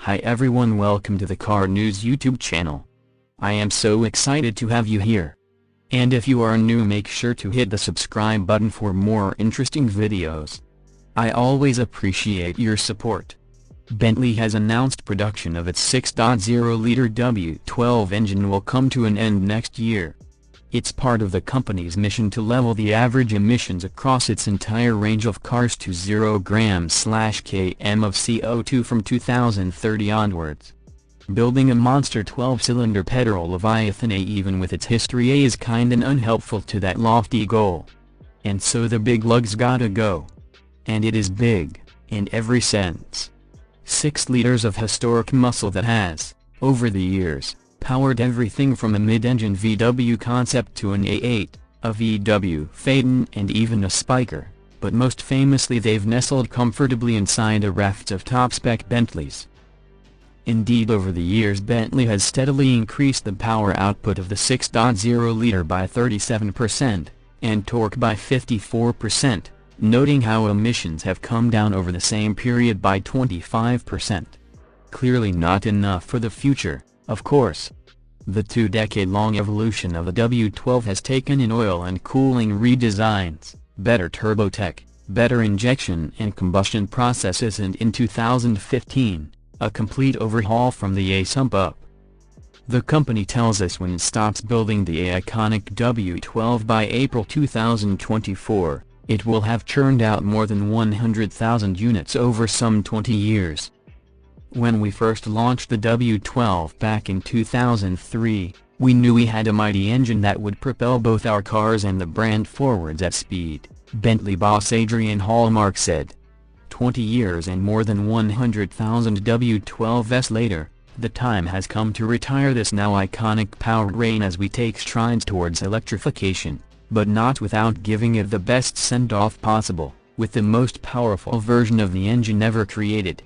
Hi everyone, welcome to the Car News YouTube channel. I am so excited to have you here. And if you are new, make sure to hit the subscribe button for more interesting videos. I always appreciate your support. Bentley has announced production of its 6.0-liter W12 engine will come to an end next year. It's part of the company's mission to level the average emissions across its entire range of cars to 0 grams/km of CO2 from 2030 onwards. Building a monster 12-cylinder petrol leviathan, even with its history, is kinda unhelpful to that lofty goal. And so the big lug's gotta go. And it is big, in every sense. 6 liters of historic muscle that has, over the years, powered everything from a mid-engine VW concept to an A8, a VW Phaeton and even a Spyker, but most famously they've nestled comfortably inside a raft of top-spec Bentleys. Indeed, over the years Bentley has steadily increased the power output of the 6.0-liter by 37%, and torque by 54%, noting how emissions have come down over the same period by 25%. Clearly not enough for the future, of course. The 2-decade-long evolution of the W12 has taken in oil and cooling redesigns, better turbo tech, better injection and combustion processes, and in 2015, a complete overhaul from the A sump up. The company tells us when it stops building the iconic W12 by April 2024, it will have churned out more than 100,000 units over some 20 years. When we first launched the W12 back in 2003, we knew we had a mighty engine that would propel both our cars and the brand forwards at speed, Bentley boss Adrian Hallmark said. 20 years and more than 100,000 W12s later, the time has come to retire this now iconic powertrain as we take strides towards electrification, but not without giving it the best send-off possible, with the most powerful version of the engine ever created.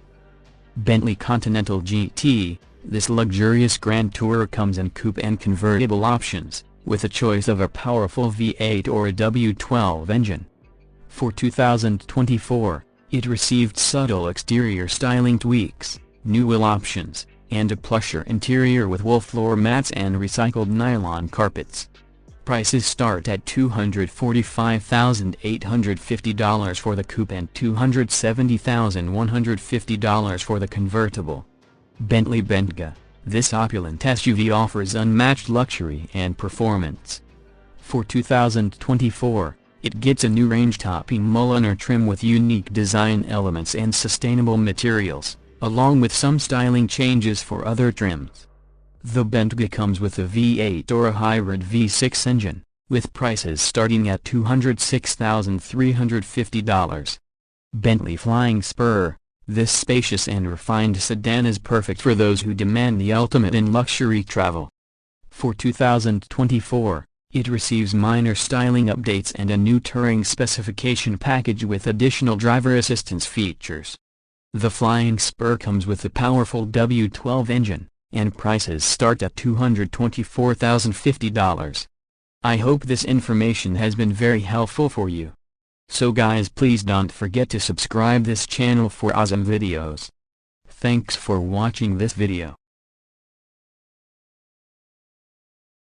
Bentley Continental GT, this luxurious grand tourer comes in coupe and convertible options, with a choice of a powerful V8 or a W12 engine. For 2024, it received subtle exterior styling tweaks, new wheel options, and a plusher interior with wool floor mats and recycled nylon carpets. Prices start at $245,850 for the coupe and $270,150 for the convertible. Bentley Bentga, this opulent SUV offers unmatched luxury and performance. For 2024, it gets a new range-topping Mulliner trim with unique design elements and sustainable materials, along with some styling changes for other trims. The Bentga comes with a V8 or a hybrid V6 engine, with prices starting at $206,350. Bentley Flying Spur, this spacious and refined sedan is perfect for those who demand the ultimate in luxury travel. For 2024, it receives minor styling updates and a new touring specification package with additional driver assistance features. The Flying Spur comes with a powerful W12 engine, and prices start at $224,050. I hope this information has been very helpful for you. So guys, please don't forget to subscribe this channel for awesome videos. Thanks for watching this video.